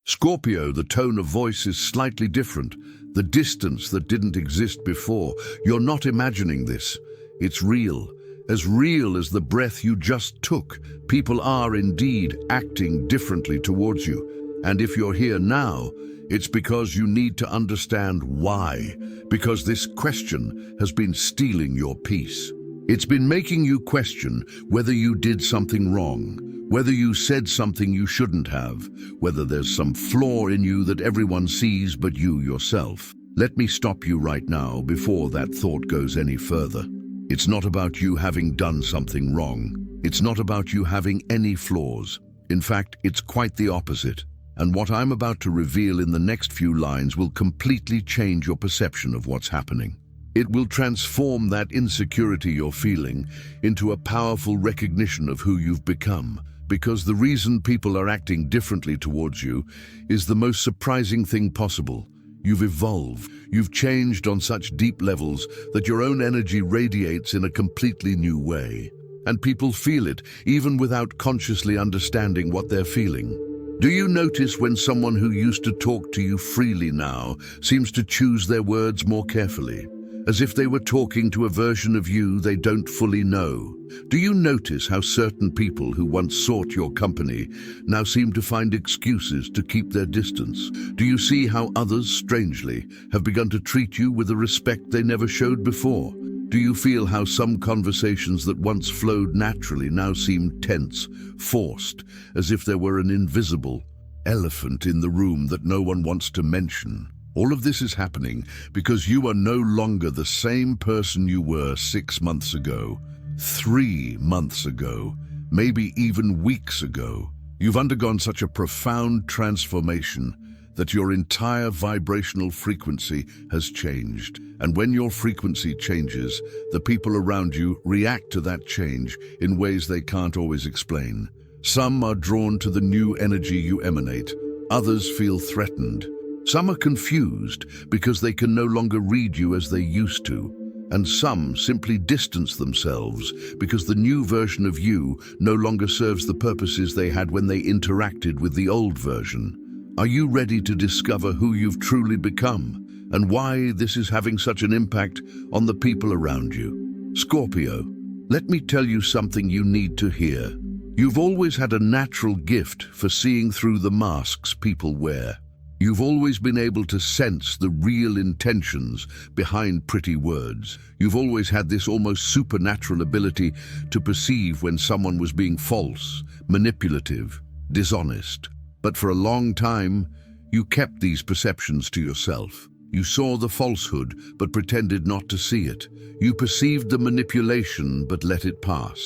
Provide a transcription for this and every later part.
Scorpio, the tone of voice is slightly different. The distance that didn't exist before. You're not imagining this. It's real as the breath you just took. People are indeed acting differently towards you. And if you're here now, it's because you need to understand why. Because this question has been stealing your peace. It's been making you question whether you did something wrong, whether you said something you shouldn't have, whether there's some flaw in you that everyone sees but you yourself. Let me stop you right now before that thought goes any further. It's not about you having done something wrong. It's not about you having any flaws. In fact, it's quite the opposite. And what I'm about to reveal in the next few lines will completely change your perception of what's happening. It will transform that insecurity you're feeling into a powerful recognition of who you've become. Because the reason people are acting differently towards you is the most surprising thing possible. You've evolved. You've changed on such deep levels that your own energy radiates in a completely new way. And people feel it, even without consciously understanding what they're feeling. Do you notice when someone who used to talk to you freely now seems to choose their words more carefully, as if they were talking to a version of you they don't fully know? Do you notice how certain people who once sought your company now seem to find excuses to keep their distance? Do you see how others, strangely, have begun to treat you with a respect they never showed before? Do you feel how some conversations that once flowed naturally now seem tense, forced, as if there were an invisible elephant in the room that no one wants to mention? All of this is happening because you are no longer the same person you were 6 months ago, 3 months ago, maybe even weeks ago. You've undergone such a profound transformation that your entire vibrational frequency has changed. And when your frequency changes, the people around you react to that change in ways they can't always explain. Some are drawn to the new energy you emanate. Others feel threatened. Some are confused because they can no longer read you as they used to. And some simply distance themselves because the new version of you no longer serves the purposes they had when they interacted with the old version. Are you ready to discover who you've truly become and why this is having such an impact on the people around you? Scorpio, let me tell you something you need to hear. You've always had a natural gift for seeing through the masks people wear. You've always been able to sense the real intentions behind pretty words. You've always had this almost supernatural ability to perceive when someone was being false, manipulative, dishonest. But for a long time, you kept these perceptions to yourself. You saw the falsehood, but pretended not to see it. You perceived the manipulation, but let it pass.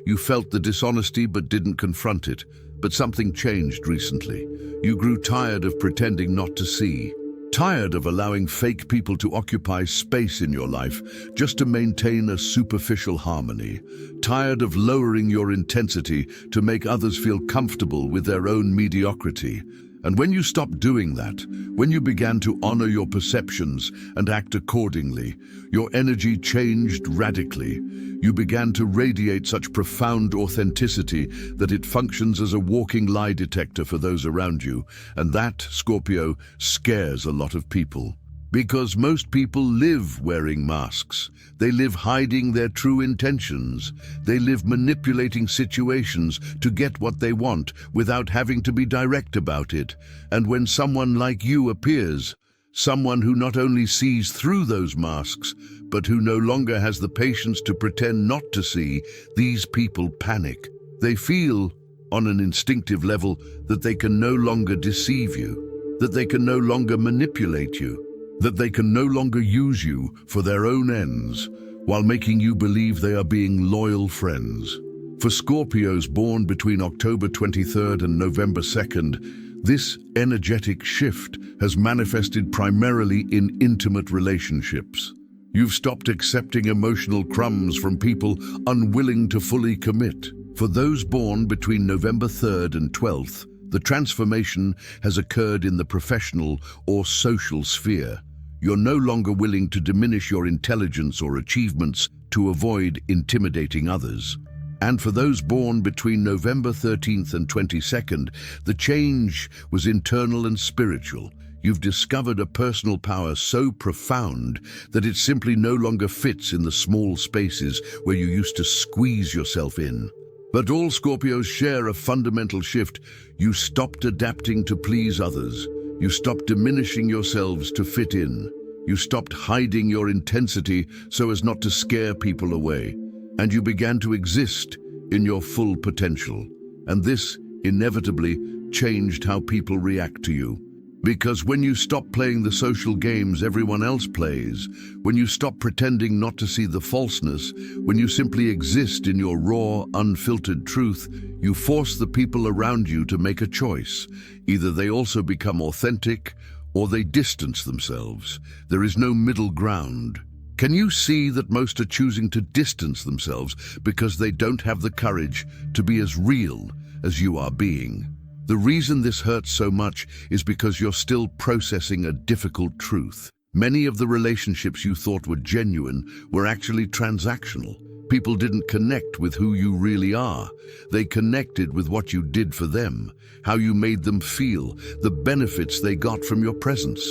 You felt the dishonesty, but didn't confront it. But something changed recently. You grew tired of pretending not to see. Tired of allowing fake people to occupy space in your life just to maintain a superficial harmony. Tired of lowering your intensity to make others feel comfortable with their own mediocrity. And when you stopped doing that, when you began to honor your perceptions and act accordingly, your energy changed radically. You began to radiate such profound authenticity that it functions as a walking lie detector for those around you. And that, Scorpio, scares a lot of people. Because most people live wearing masks. They live hiding their true intentions. They live manipulating situations to get what they want without having to be direct about it. And when someone like you appears, someone who not only sees through those masks, but who no longer has the patience to pretend not to see, these people panic. They feel, on an instinctive level, that they can no longer deceive you, that they can no longer manipulate you, that they can no longer use you for their own ends, while making you believe they are being loyal friends. For Scorpios born between October 23rd and November 2nd, this energetic shift has manifested primarily in intimate relationships. You've stopped accepting emotional crumbs from people unwilling to fully commit. For those born between November 3rd and 12th, the transformation has occurred in the professional or social sphere. You're no longer willing to diminish your intelligence or achievements to avoid intimidating others. And for those born between November 13th and 22nd, the change was internal and spiritual. You've discovered a personal power so profound that it simply no longer fits in the small spaces where you used to squeeze yourself in. But all Scorpios share a fundamental shift. You stopped adapting to please others. You stopped diminishing yourselves to fit in. You stopped hiding your intensity so as not to scare people away. And you began to exist in your full potential. And this inevitably changed how people react to you. Because when you stop playing the social games everyone else plays, when you stop pretending not to see the falseness, when you simply exist in your raw, unfiltered truth, you force the people around you to make a choice. Either they also become authentic, or they distance themselves. There is no middle ground. Can you see that most are choosing to distance themselves because they don't have the courage to be as real as you are being? The reason this hurts so much is because you're still processing a difficult truth. Many of the relationships you thought were genuine were actually transactional. People didn't connect with who you really are. They connected with what you did for them, how you made them feel, the benefits they got from your presence.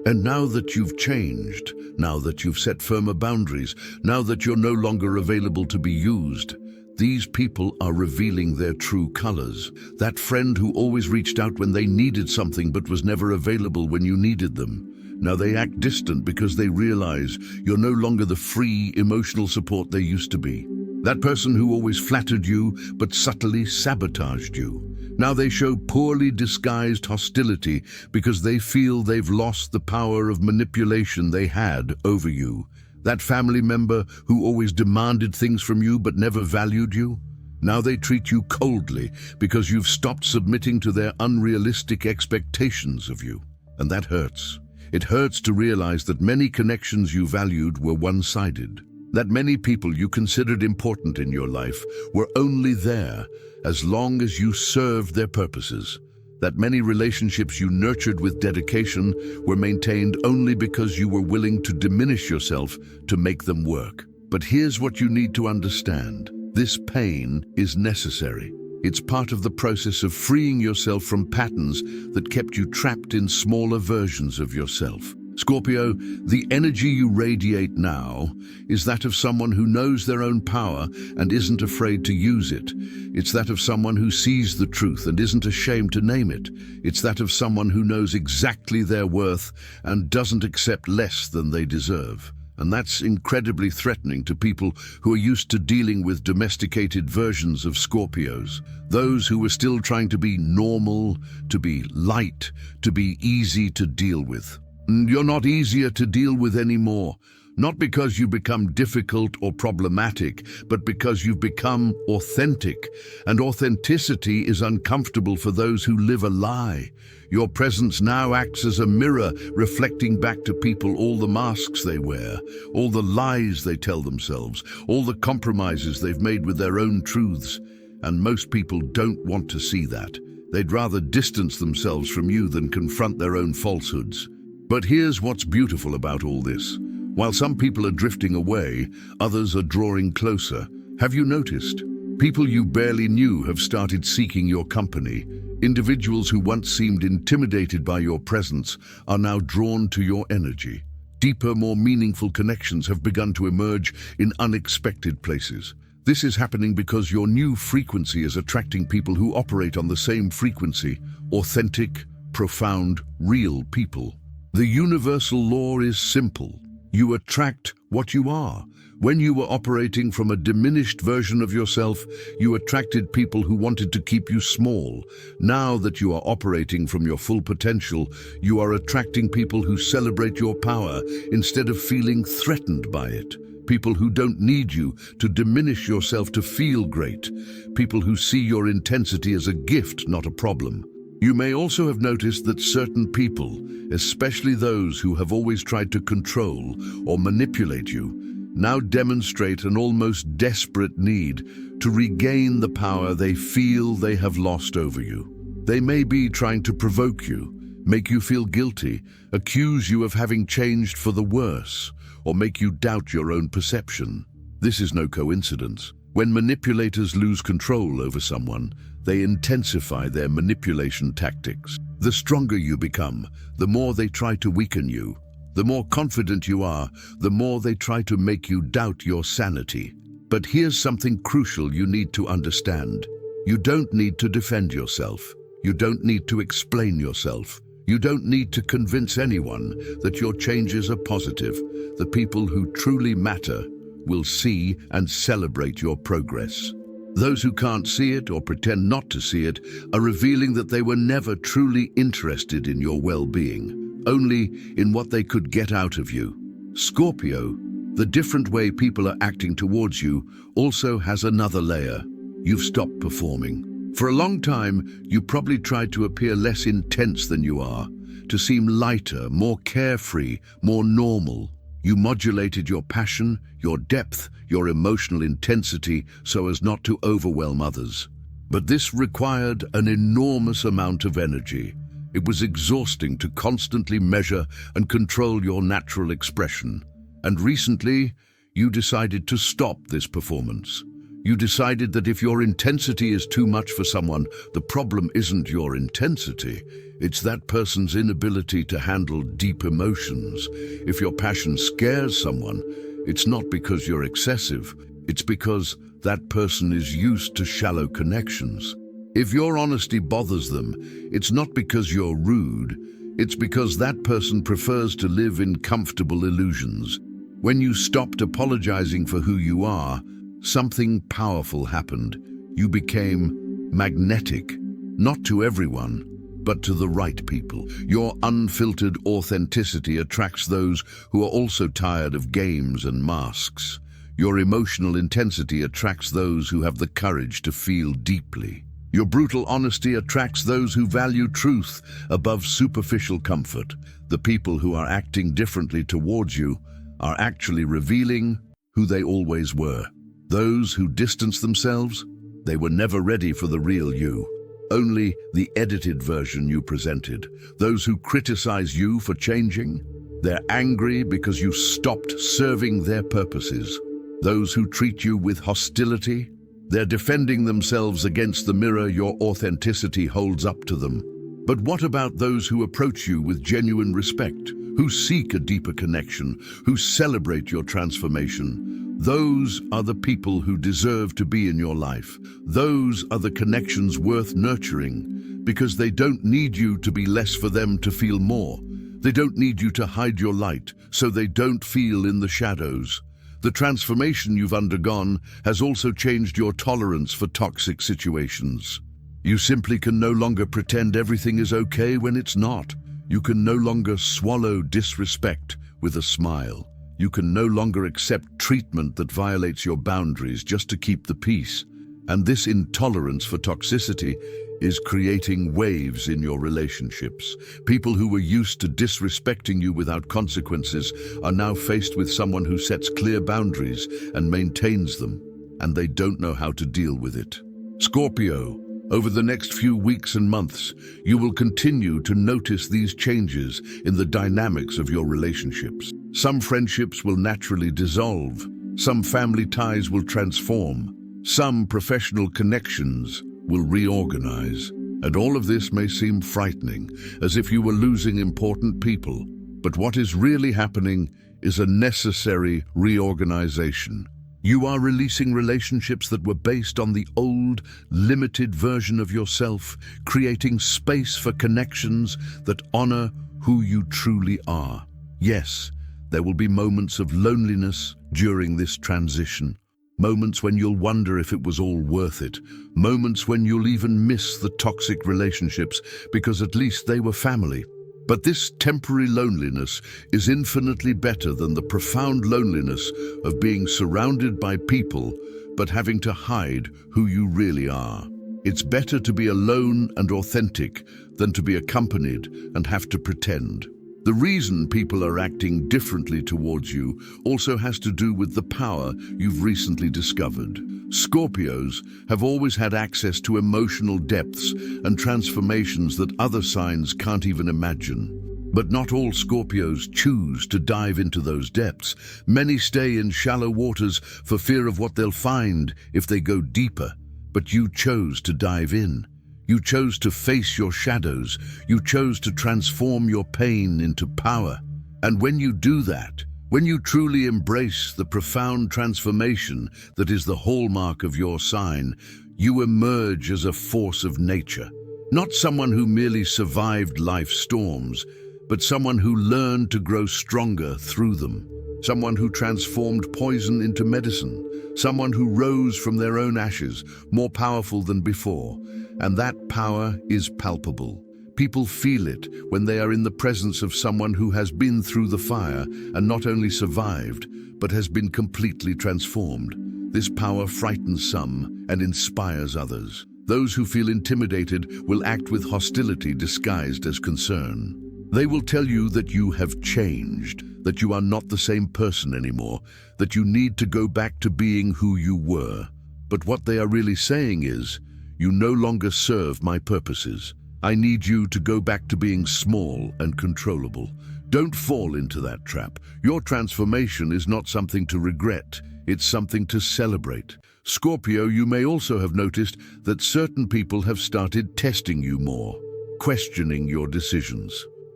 And now that you've changed, now that you've set firmer boundaries, now that you're no longer available to be used, these people are revealing their true colors. That friend who always reached out when they needed something but was never available when you needed them. Now they act distant because they realize you're no longer the free, emotional support they used to be. That person who always flattered you but subtly sabotaged you. Now they show poorly disguised hostility because they feel they've lost the power of manipulation they had over you. That family member who always demanded things from you but never valued you? Now they treat you coldly because you've stopped submitting to their unrealistic expectations of you. And that hurts. It hurts to realize that many connections you valued were one-sided. That many people you considered important in your life were only there as long as you served their purposes. That many relationships you nurtured with dedication were maintained only because you were willing to diminish yourself to make them work. But here's what you need to understand. This pain is necessary. It's part of the process of freeing yourself from patterns that kept you trapped in smaller versions of yourself. Scorpio, the energy you radiate now is that of someone who knows their own power and isn't afraid to use it. It's that of someone who sees the truth and isn't ashamed to name it. It's that of someone who knows exactly their worth and doesn't accept less than they deserve. And that's incredibly threatening to people who are used to dealing with domesticated versions of Scorpios. Those who are still trying to be normal, to be light, to be easy to deal with. You're not easier to deal with anymore, not because you become difficult or problematic, but because you've become authentic. And authenticity is uncomfortable for those who live a lie. Your presence now acts as a mirror, reflecting back to people all the masks they wear, all the lies they tell themselves, all the compromises they've made with their own truths. And most people don't want to see that. They'd rather distance themselves from you than confront their own falsehoods. But here's what's beautiful about all this. While some people are drifting away, others are drawing closer. Have you noticed? People you barely knew have started seeking your company. Individuals who once seemed intimidated by your presence are now drawn to your energy. Deeper, more meaningful connections have begun to emerge in unexpected places. This is happening because your new frequency is attracting people who operate on the same frequency, authentic, profound, real people. The universal law is simple. You attract what you are. When you were operating from a diminished version of yourself, you attracted people who wanted to keep you small. Now that you are operating from your full potential, you are attracting people who celebrate your power instead of feeling threatened by it. People who don't need you to diminish yourself to feel great. People who see your intensity as a gift, not a problem. You may also have noticed that certain people, especially those who have always tried to control or manipulate you, now demonstrate an almost desperate need to regain the power they feel they have lost over you. They may be trying to provoke you, make you feel guilty, accuse you of having changed for the worse, or make you doubt your own perception. This is no coincidence. When manipulators lose control over someone, they intensify their manipulation tactics. The stronger you become, the more they try to weaken you. The more confident you are, the more they try to make you doubt your sanity. But here's something crucial you need to understand. You don't need to defend yourself. You don't need to explain yourself. You don't need to convince anyone that your changes are positive. The people who truly matter will see and celebrate your progress. Those who can't see it or pretend not to see it are revealing that they were never truly interested in your well-being, only in what they could get out of you. Scorpio, the different way people are acting towards you also has another layer. You've stopped performing. For a long time, you probably tried to appear less intense than you are, to seem lighter, more carefree, more normal. You modulated your passion, your depth, your emotional intensity so as not to overwhelm others. But this required an enormous amount of energy. It was exhausting to constantly measure and control your natural expression. And recently, you decided to stop this performance. You decided that if your intensity is too much for someone, the problem isn't your intensity. It's that person's inability to handle deep emotions. If your passion scares someone, it's not because you're excessive. It's because that person is used to shallow connections. If your honesty bothers them, it's not because you're rude. It's because that person prefers to live in comfortable illusions. When you stopped apologizing for who you are, something powerful happened. You became magnetic, not to everyone, but to the right people. Your unfiltered authenticity attracts those who are also tired of games and masks. Your emotional intensity attracts those who have the courage to feel deeply. Your brutal honesty attracts those who value truth above superficial comfort. The people who are acting differently towards you are actually revealing who they always were. Those who distance themselves, they were never ready for the real you. Only the edited version you presented. Those who criticize you for changing, they're angry because you stopped serving their purposes. Those who treat you with hostility, they're defending themselves against the mirror your authenticity holds up to them. But what about those who approach you with genuine respect, who seek a deeper connection, who celebrate your transformation? Those are the people who deserve to be in your life. Those are the connections worth nurturing, because they don't need you to be less for them to feel more. They don't need you to hide your light, so they don't feel in the shadows. The transformation you've undergone has also changed your tolerance for toxic situations. You simply can no longer pretend everything is okay when it's not. You can no longer swallow disrespect with a smile. You can no longer accept treatment that violates your boundaries just to keep the peace. And this intolerance for toxicity is creating waves in your relationships. People who were used to disrespecting you without consequences are now faced with someone who sets clear boundaries and maintains them, and they don't know how to deal with it. Scorpio, over the next few weeks and months, you will continue to notice these changes in the dynamics of your relationships. Some friendships will naturally dissolve. Some family ties will transform. Some professional connections will reorganize. And all of this may seem frightening, as if you were losing important people. But what is really happening is a necessary reorganization. You are releasing relationships that were based on the old, limited version of yourself, creating space for connections that honor who you truly are. Yes, there will be moments of loneliness during this transition. Moments when you'll wonder if it was all worth it. Moments when you'll even miss the toxic relationships because at least they were family. But this temporary loneliness is infinitely better than the profound loneliness of being surrounded by people but having to hide who you really are. It's better to be alone and authentic than to be accompanied and have to pretend. The reason people are acting differently towards you also has to do with the power you've recently discovered. Scorpios have always had access to emotional depths and transformations that other signs can't even imagine. But not all Scorpios choose to dive into those depths. Many stay in shallow waters for fear of what they'll find if they go deeper. But you chose to dive in. You chose to face your shadows. You chose to transform your pain into power. And when you do that, when you truly embrace the profound transformation that is the hallmark of your sign, you emerge as a force of nature. Not someone who merely survived life's storms, but someone who learned to grow stronger through them. Someone who transformed poison into medicine. Someone who rose from their own ashes, more powerful than before. And that power is palpable. People feel it when they are in the presence of someone who has been through the fire and not only survived, but has been completely transformed. This power frightens some and inspires others. Those who feel intimidated will act with hostility disguised as concern. They will tell you that you have changed, that you are not the same person anymore, that you need to go back to being who you were. But what they are really saying is, you no longer serve my purposes. I need you to go back to being small and controllable. Don't fall into that trap. Your transformation is not something to regret. It's something to celebrate. Scorpio, you may also have noticed that certain people have started testing you more, questioning your decisions,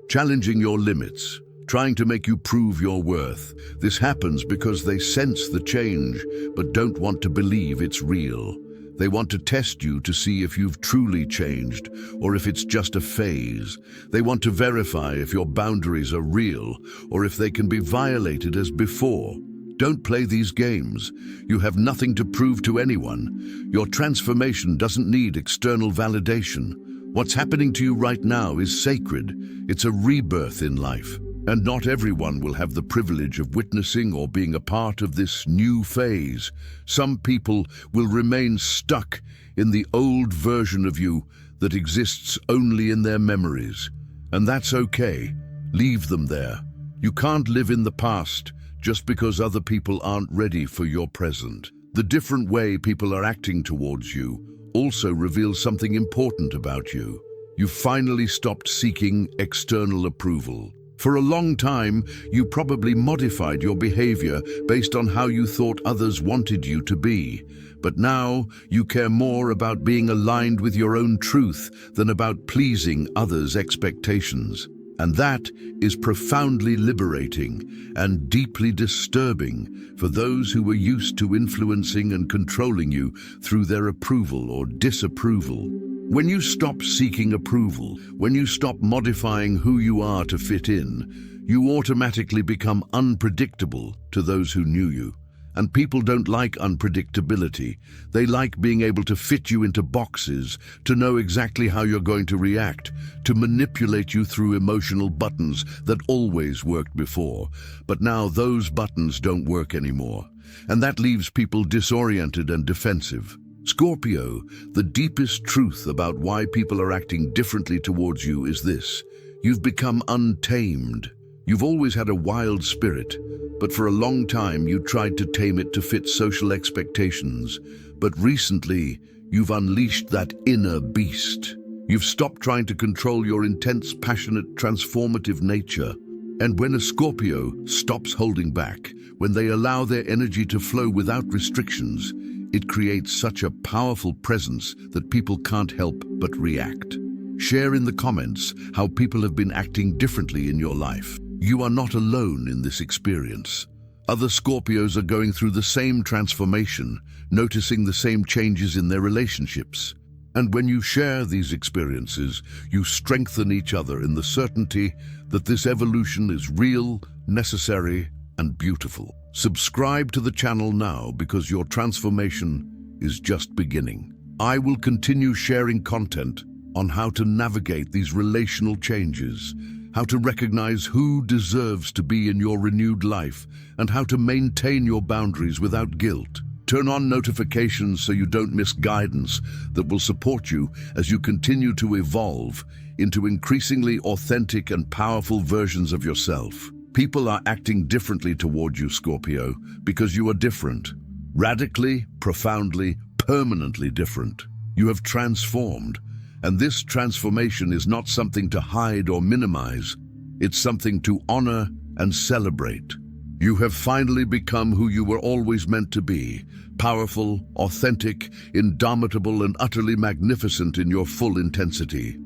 challenging your limits, trying to make you prove your worth. This happens because they sense the change, but don't want to believe it's real. They want to test you to see if you've truly changed, or if it's just a phase. They want to verify if your boundaries are real, or if they can be violated as before. Don't play these games. You have nothing to prove to anyone. Your transformation doesn't need external validation. What's happening to you right now is sacred. It's a rebirth in life. And not everyone will have the privilege of witnessing or being a part of this new phase. Some people will remain stuck in the old version of you that exists only in their memories. And that's okay. Leave them there. You can't live in the past just because other people aren't ready for your present. The different way people are acting towards you also reveals something important about you. You've finally stopped seeking external approval. For a long time, you probably modified your behavior based on how you thought others wanted you to be. But now, you care more about being aligned with your own truth than about pleasing others' expectations. And that is profoundly liberating and deeply disturbing for those who were used to influencing and controlling you through their approval or disapproval. When you stop seeking approval, when you stop modifying who you are to fit in, you automatically become unpredictable to those who knew you. And people don't like unpredictability. They like being able to fit you into boxes, to know exactly how you're going to react, to manipulate you through emotional buttons that always worked before. But now those buttons don't work anymore. And that leaves people disoriented and defensive. Scorpio, the deepest truth about why people are acting differently towards you is this: you've become untamed. You've always had a wild spirit, but for a long time you tried to tame it to fit social expectations. But recently, you've unleashed that inner beast. You've stopped trying to control your intense, passionate, transformative nature. And when a Scorpio stops holding back, when they allow their energy to flow without restrictions, it creates such a powerful presence that people can't help but react. Share in the comments how people have been acting differently in your life. You are not alone in this experience. Other Scorpios are going through the same transformation, noticing the same changes in their relationships. And when you share these experiences, you strengthen each other in the certainty that this evolution is real, necessary, and beautiful. Subscribe to the channel now because your transformation is just beginning. I will continue sharing content on how to navigate these relational changes, how to recognize who deserves to be in your renewed life, and how to maintain your boundaries without guilt. Turn on notifications so you don't miss guidance that will support you as you continue to evolve into increasingly authentic and powerful versions of yourself. People are acting differently toward you, Scorpio, because you are different. Radically, profoundly, permanently different. You have transformed, and this transformation is not something to hide or minimize. It's something to honor and celebrate. You have finally become who you were always meant to be, powerful, authentic, indomitable, and utterly magnificent in your full intensity.